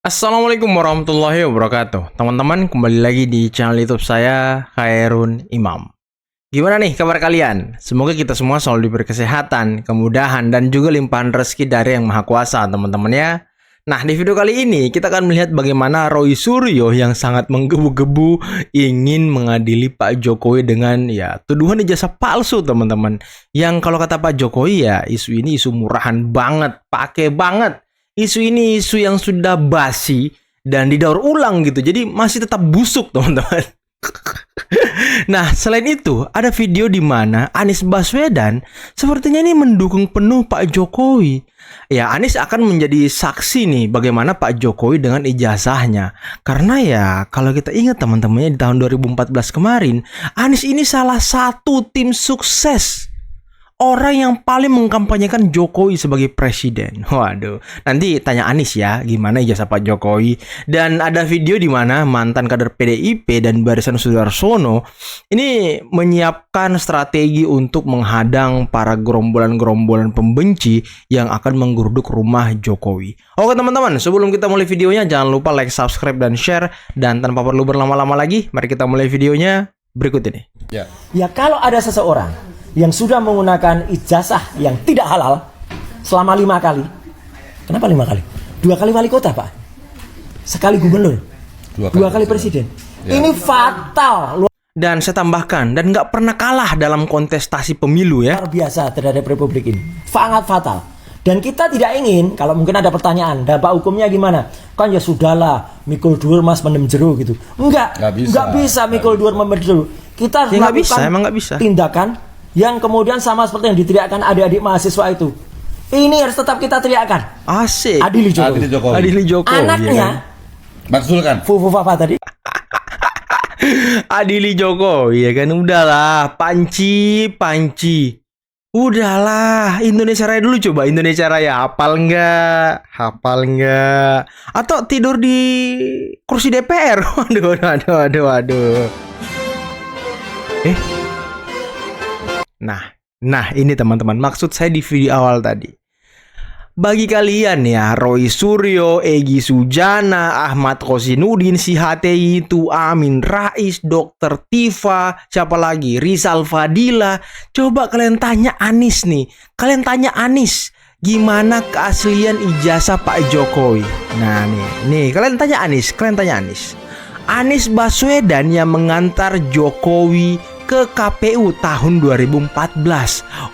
Assalamualaikum warahmatullahi wabarakatuh. Teman-teman, kembali lagi di channel YouTube saya, Khairun Imam. Gimana nih kabar kalian? Semoga kita semua selalu diberi kesehatan, kemudahan, dan juga limpahan rezeki dari Yang Maha Kuasa, teman-teman ya. Nah, di video kali ini kita akan melihat bagaimana Roy Suryo yang sangat menggebu-gebu ingin mengadili Pak Jokowi dengan tuduhan ijazah palsu, teman-teman. Yang kalau kata Pak Jokowi isu ini isu murahan banget, pakai banget. Isu ini isu yang sudah basi dan didaur ulang gitu. Jadi masih tetap busuk, teman-teman. Nah, selain itu, ada video di mana Anies Baswedan sepertinya ini mendukung penuh Pak Jokowi. Ya, Anies akan menjadi saksi nih bagaimana Pak Jokowi dengan ijazahnya. Karena kalau kita ingat teman-temannya di tahun 2014 kemarin, Anies ini salah satu tim sukses. Orang yang paling mengkampanyekan Jokowi sebagai presiden. Waduh, nanti tanya Anies ya, gimana ijazah Pak Jokowi. Dan ada video di mana mantan kader PDIP dan Barisan Sudharsono ini menyiapkan strategi untuk menghadang para gerombolan-gerombolan pembenci yang akan menggeruduk rumah Jokowi. Oke teman-teman, sebelum kita mulai videonya, jangan lupa like, subscribe, dan share. Dan tanpa perlu berlama-lama lagi, mari kita mulai videonya berikut ini. Ya kalau ada seseorang yang sudah menggunakan ijazah yang tidak halal selama 5 kali. Kenapa 5 kali? 2 kali wali kota, Pak. Sekali gubernur. 2 kali presiden. Ini fatal. Dan saya tambahkan, dan nggak pernah kalah dalam kontestasi pemilu ya. Luar biasa terhadap republik ini. Sangat fatal. Dan kita tidak ingin, kalau mungkin ada pertanyaan, dampak hukumnya gimana? Kan ya sudahlah, mikul dur mas mendem jeru gitu. Enggak bisa mikul dur mendem jeru. Kita harus melakukan tindakan yang kemudian sama seperti yang diteriakkan adik-adik mahasiswa itu. Ini harus tetap kita teriakkan. Asik. Adili Jokowi. Adili Jokowi. Anaknya Maksulkan Fufu Fafa tadi. Adili Jokowi ya kan. Udahlah, panci. Udahlah, Indonesia Raya dulu coba. Indonesia Raya hafal nggak? Atau tidur di kursi DPR? Waduh. Nah ini teman-teman, maksud saya di video awal tadi. Bagi kalian ya, Roy Suryo, Egy Sujana, Ahmad Khozinuddin, si HTI itu, Amin Rais, Dr. Tifa, siapa lagi? Rizal Fadila. Coba kalian tanya Anies nih. Kalian tanya Anies, gimana keaslian ijazah Pak Jokowi? Nah nih kalian tanya Anies. Anies Baswedan yang mengantar Jokowi ke KPU tahun 2014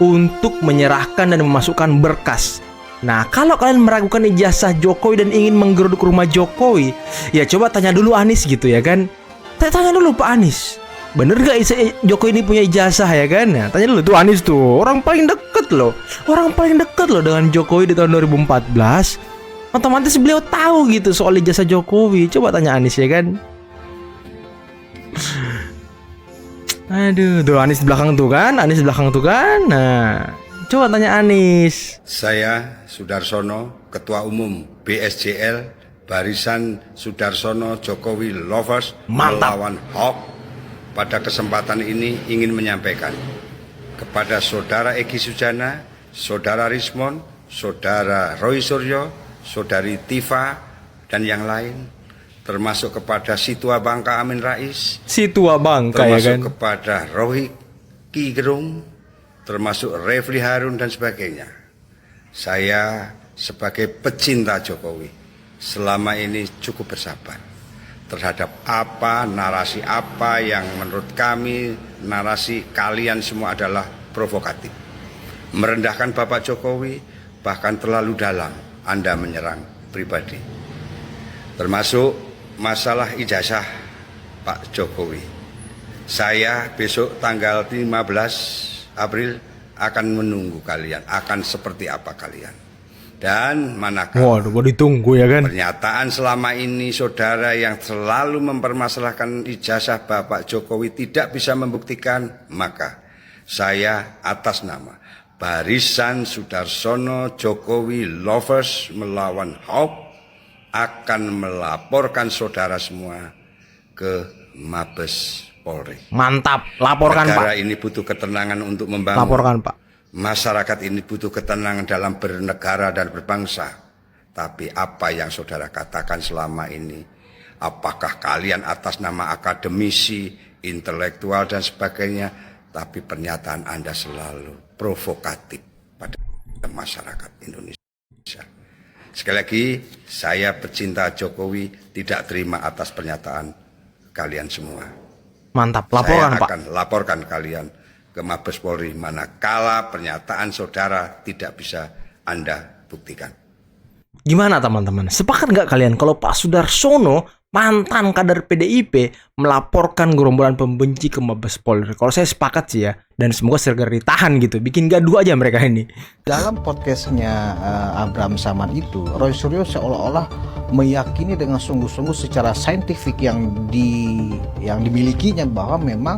untuk menyerahkan dan memasukkan berkas. Nah, kalau kalian meragukan ijazah Jokowi dan ingin menggeruduk rumah Jokowi, ya coba tanya dulu Anies gitu ya kan. Tanya dulu Pak Anies, bener gak Jokowi ini punya ijazah ya kan? Nah, tanya dulu tuh Anies tuh, orang paling deket loh dengan Jokowi di tahun 2014. Otomatis beliau tahu gitu soal ijazah Jokowi. Coba tanya Anies ya kan. Aduh, tuh Anies di belakang tuh kan. Nah, coba tanya Anies. Saya Sudharsono, Ketua Umum BSJL Barisan Sudharsono Jokowi Lovers. Mantap. Melawan Hoax. Pada kesempatan ini ingin menyampaikan kepada Saudara Egy Sujana, Saudara Rismon, Saudara Roy Suryo, Saudari Tifa, dan yang lain, termasuk kepada Situa Bangka Amin Rais, termasuk kepada Rohiki Gerung, termasuk Refli Harun dan sebagainya. Saya sebagai pecinta Jokowi selama ini cukup bersabar terhadap narasi apa yang menurut kami, narasi kalian semua adalah provokatif, merendahkan Bapak Jokowi, bahkan terlalu dalam Anda menyerang pribadi, termasuk masalah ijazah Pak Jokowi. Saya besok tanggal 15 April akan menunggu kalian, akan seperti apa kalian. Dan manakala ditunggu ya kan. Pernyataan selama ini saudara yang selalu mempermasalahkan ijazah Bapak Jokowi tidak bisa membuktikan, maka saya atas nama Barisan Sudharsono Jokowi Lovers Melawan Hoax akan melaporkan saudara semua ke Mabes Polri. Mantap, laporkan Negara Pak. ini butuh ketenangan untuk membangun. Laporkan Pak. Masyarakat ini butuh ketenangan dalam bernegara dan berbangsa. Tapi apa yang saudara katakan selama ini, apakah kalian atas nama akademisi, intelektual dan sebagainya, tapi pernyataan Anda selalu provokatif pada masyarakat Indonesia. Sekali lagi, saya pecinta Jokowi tidak terima atas pernyataan kalian semua. Mantap, laporan saya Pak. akan laporkan kalian ke Mabes Polri manakala pernyataan saudara tidak bisa Anda buktikan. Gimana teman-teman? Sepakat nggak kalian kalau Pak Sudarsono, mantan kader PDIP, melaporkan gerombolan pembenci ke Mabes Polri? Kalau saya sepakat sih ya. Dan semoga segera ditahan gitu. Bikin gaduh aja mereka ini. Dalam podcastnya Abraham Samad itu, Roy Suryo seolah-olah meyakini dengan sungguh-sungguh secara saintifik yang dimilikinya bahwa memang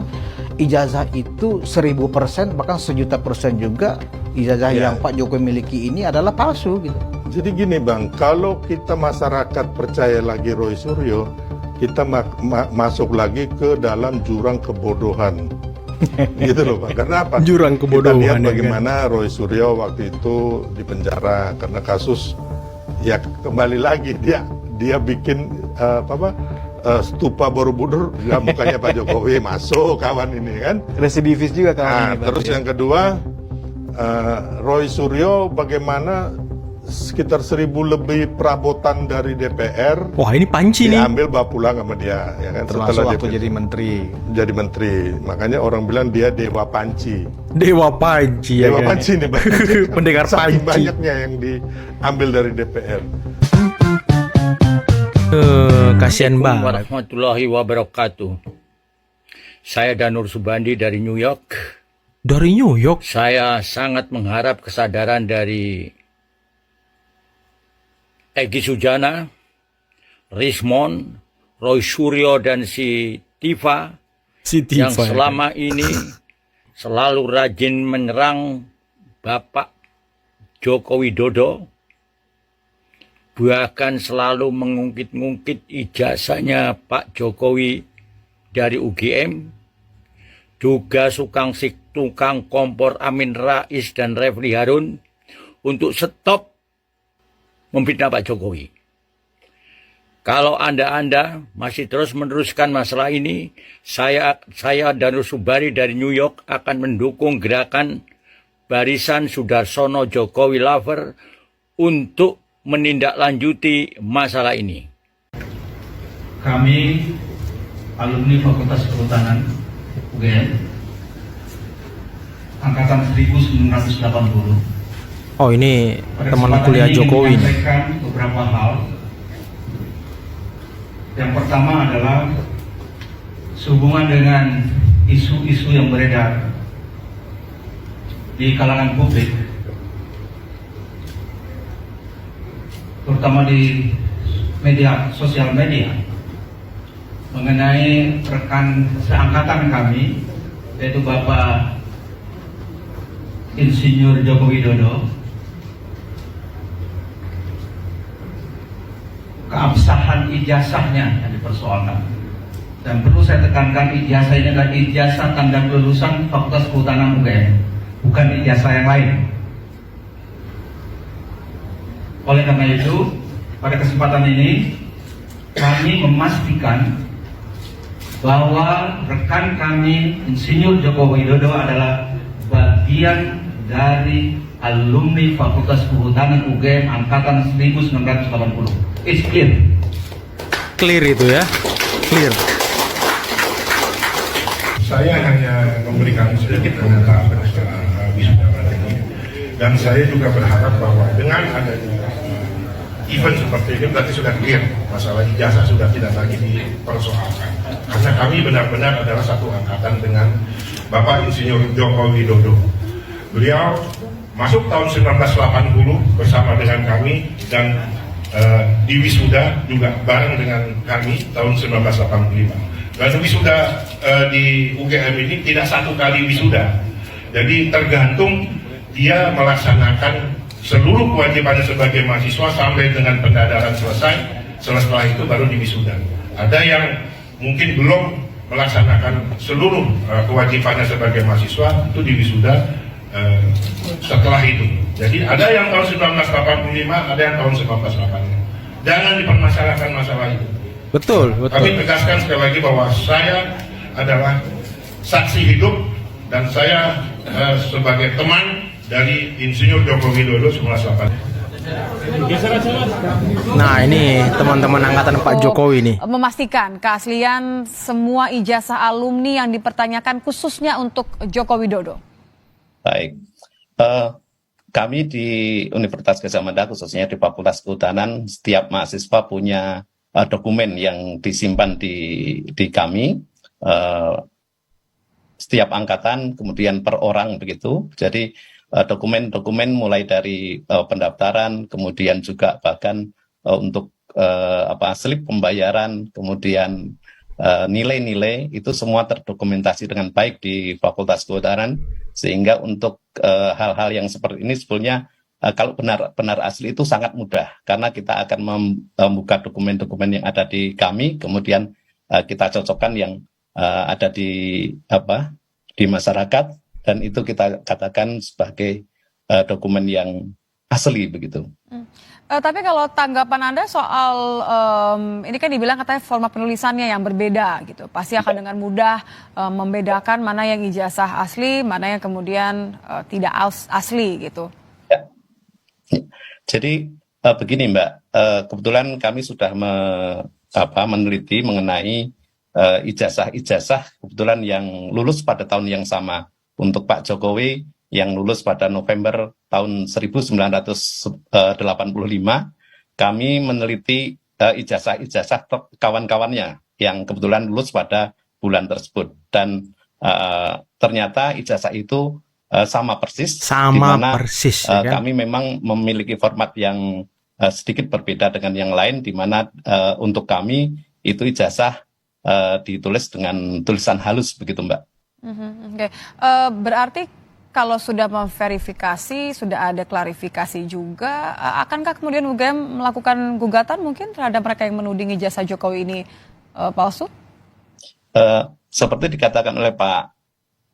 ijazah itu 1000% bahkan 1.000.000% juga ijazah yang Pak Jokowi miliki ini adalah palsu gitu. Jadi gini Bang, kalau kita masyarakat percaya lagi Roy Suryo, kita masuk lagi ke dalam jurang kebodohan. Gitu loh Pak. Karena apa? Jurang kebodohan. Kita lihat bagaimana Roy Suryo waktu itu di penjara karena kasus, ya kembali lagi dia bikin stupa Borobudur, mukanya Pak Jokowi masuk kawan ini kan. Residivis juga kawan ini. Terus yang kedua, Roy Suryo bagaimana sekitar 1.000 lebih perabotan dari DPR. Wah ini panci nih. Diambil bawa pulang sama dia, ya kan. Termasuk setelah waktu jadi menteri. Jadi menteri, makanya orang bilang dia dewa panci. Dewa panci ya. Dewa panci nih, Pendekar saking panci. banyaknya yang diambil dari DPR. Kasihan banget. Warahmatullahi wabarakatuh. Saya Danur Subandi dari New York. Dari New York. Saya sangat mengharap kesadaran dari Egy Sujana, Rismon, Roy Suryo dan si Tifa yang selama ini selalu rajin menyerang Bapak Joko Widodo, bahkan selalu mengungkit-ungkit ijazahnya Pak Jokowi dari UGM, juga tukang kompor Amin Rais dan Refli Harun untuk stop memfitnah Pak Jokowi. Kalau Anda masih terus meneruskan masalah ini, saya Danur Subari dari New York akan mendukung gerakan Barisan Sudarsono Jokowi Lover untuk menindaklanjuti masalah ini. Kami alumni Fakultas Kehutanan UGM angkatan 1980. Oh ini Pada teman kesempatan kuliah ini Jokowi nih. menyampaikan beberapa hal. Yang pertama adalah sehubungan dengan isu-isu yang beredar di kalangan publik, terutama di sosial media, mengenai rekan seangkatan kami, yaitu Bapak Insinyur Joko Widodo, keabsahan ijazahnya yang dipersoalkan. Dan perlu saya tekankan, ijazah ini adalah ijazah tanda kelulusan Fakultas Kehutanan UGM, bukan ijazah yang lain. Oleh karena itu, pada kesempatan ini kami memastikan bahwa rekan kami Insinyur Joko Widodo adalah bagian dari alumni Fakultas Kehutanan UGM angkatan 1980. It's clear. Clear itu ya. Clear. Saya hanya memberikan sedikit komentar masalah wisuda ini, dan saya juga berharap bahwa dengan adanya event seperti ini berarti sudah clear, masalah ijazah sudah tidak lagi dipersoalkan, karena kami benar-benar adalah satu angkatan dengan Bapak Insinyur Joko Widodo. Beliau masuk tahun 1980 bersama dengan kami, dan di wisuda juga bareng dengan kami tahun 1985. Dan wisuda di UGM ini tidak satu kali wisuda, jadi tergantung dia melaksanakan seluruh kewajibannya sebagai mahasiswa sampai dengan pendadaran selesai. Setelah itu baru di wisuda. Ada yang mungkin belum melaksanakan seluruh kewajibannya sebagai mahasiswa, itu di wisuda setelah itu. Jadi ada yang tahun 1985, ada yang tahun 1986. Jangan dipermasalahkan masalah itu. Betul, Kami betul. tegaskan sekali lagi bahwa saya adalah saksi hidup dan saya sebagai teman dari Insinyur Joko Widodo 1985. Nah, ini teman-teman angkatan Pak Jokowi nih. Memastikan keaslian semua ijazah alumni yang dipertanyakan khususnya untuk Joko Widodo. Baik, kami di Universitas Gadjah Mada khususnya di Fakultas Kehutanan, setiap mahasiswa punya dokumen yang disimpan di kami, setiap angkatan, kemudian per orang begitu. Jadi dokumen-dokumen mulai dari pendaftaran, kemudian juga bahkan untuk slip pembayaran, kemudian nilai-nilai itu semua terdokumentasi dengan baik di Fakultas Kehutanan, sehingga untuk hal-hal yang seperti ini sebetulnya kalau benar asli itu sangat mudah, karena kita akan membuka dokumen-dokumen yang ada di kami, kemudian kita cocokkan yang ada di masyarakat, dan itu kita katakan sebagai dokumen yang asli begitu. Tapi kalau tanggapan Anda soal ini kan dibilang katanya format penulisannya yang berbeda gitu, pasti akan dengan mudah membedakan mana yang ijazah asli, mana yang kemudian tidak asli gitu. Ya. Jadi begini Mbak, kebetulan kami sudah meneliti mengenai ijazah-ijazah kebetulan yang lulus pada tahun yang sama. Untuk Pak Jokowi yang lulus pada November tahun 1985, kami meneliti ijazah-ijazah kawan-kawannya yang kebetulan lulus pada bulan tersebut. Dan ternyata ijazah itu sama persis. Ya kan? Kami memang memiliki format yang sedikit berbeda dengan yang lain, di mana untuk kami itu ijazah ditulis dengan tulisan halus begitu Mbak. Oke. Berarti kalau sudah memverifikasi, sudah ada klarifikasi juga, akankah kemudian UGM melakukan gugatan mungkin terhadap mereka yang menuding ijazah Jokowi ini palsu? Seperti dikatakan oleh Pak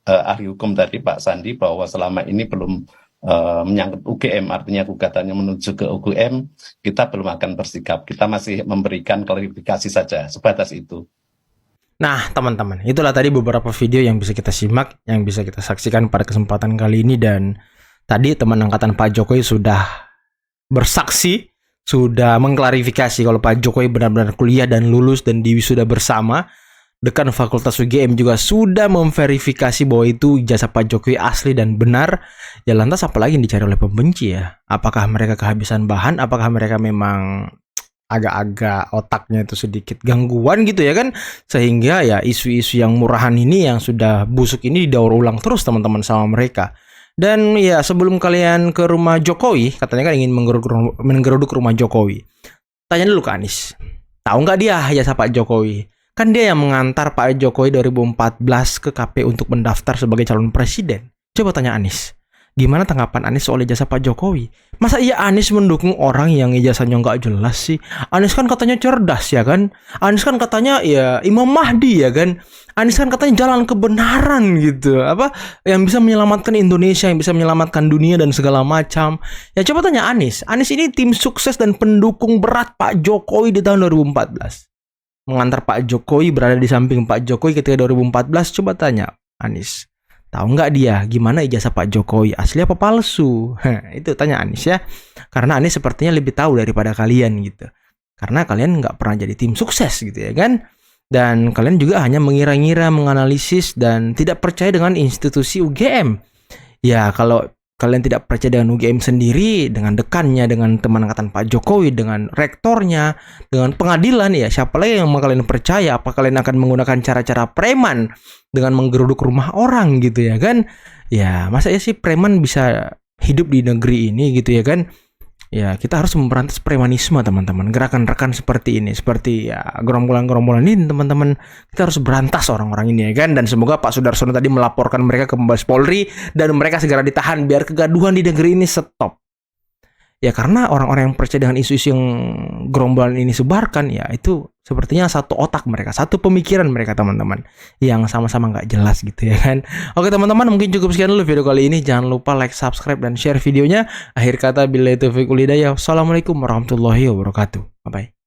ahli hukum tadi, Pak Sandi, bahwa selama ini belum menyangkut UGM, artinya gugatannya menuju ke UGM, kita belum akan bersikap. Kita masih memberikan klarifikasi saja, sebatas itu. Nah, teman-teman, itulah tadi beberapa video yang bisa kita simak, yang bisa kita saksikan pada kesempatan kali ini. Dan tadi teman angkatan Pak Jokowi sudah bersaksi, sudah mengklarifikasi kalau Pak Jokowi benar-benar kuliah dan lulus dan diwisuda bersama. Dekan Fakultas UGM juga sudah memverifikasi bahwa itu ijazah Pak Jokowi asli dan benar. Ya lantas apalagi yang dicari oleh pembenci ya? Apakah mereka kehabisan bahan? Apakah mereka memang agak-agak otaknya itu sedikit gangguan gitu ya kan, sehingga ya isu-isu yang murahan ini yang sudah busuk ini didaur ulang terus teman-teman sama mereka. Dan ya sebelum kalian ke rumah Jokowi, katanya kan ingin menggeruduk rumah Jokowi, tanya dulu ke Anies, tahu nggak dia jasa Pak Jokowi? Kan dia yang mengantar Pak Jokowi 2014 ke KPU untuk mendaftar sebagai calon presiden. Coba tanya Anies, gimana tanggapan Anies soal ijazah Pak Jokowi? Masa iya Anies mendukung orang yang ijazahnya nggak jelas sih? Anies kan katanya cerdas ya kan? Anies kan katanya ya Imam Mahdi ya kan? Anies kan katanya jalan kebenaran gitu. Apa yang bisa menyelamatkan Indonesia, yang bisa menyelamatkan dunia dan segala macam. Ya coba tanya Anies. Anies ini tim sukses dan pendukung berat Pak Jokowi di tahun 2014. Mengantar Pak Jokowi, berada di samping Pak Jokowi ketika 2014. Coba tanya Anies, tahu nggak dia gimana ijazah Pak Jokowi asli apa palsu? Itu tanya Anies ya, karena Anies sepertinya lebih tahu daripada kalian gitu, karena kalian nggak pernah jadi tim sukses gitu ya kan, dan kalian juga hanya mengira-ngira, menganalisis dan tidak percaya dengan institusi UGM. Ya kalau kalian tidak percaya dengan UGM sendiri, dengan dekannya, dengan teman angkatan Pak Jokowi, dengan rektornya, dengan pengadilan, ya siapa lagi yang mau kalian percaya? Apa kalian akan menggunakan cara-cara preman dengan menggeruduk rumah orang gitu ya kan? Ya masa ya sih preman bisa hidup di negeri ini gitu ya kan? Ya kita harus memberantas premanisme teman-teman. Gerakan rekan seperti ini, seperti ya gerombolan-gerombolan ini teman-teman, kita harus berantas orang-orang ini ya kan. Dan semoga Pak Sudarsono tadi melaporkan mereka ke Mabes Polri dan mereka segera ditahan biar kegaduhan di negeri ini stop. Ya karena orang-orang yang percaya dengan isu-isu yang gerombolan ini sebarkan, ya itu Sepertinya satu otak mereka, satu pemikiran mereka teman-teman, yang sama-sama nggak jelas gitu ya kan. Oke teman-teman, mungkin cukup sekian dulu video kali ini. Jangan lupa like, subscribe, dan share videonya. Akhir kata, billahi taufiq wal hidayah. Wassalamualaikum warahmatullahi wabarakatuh. Bye-bye.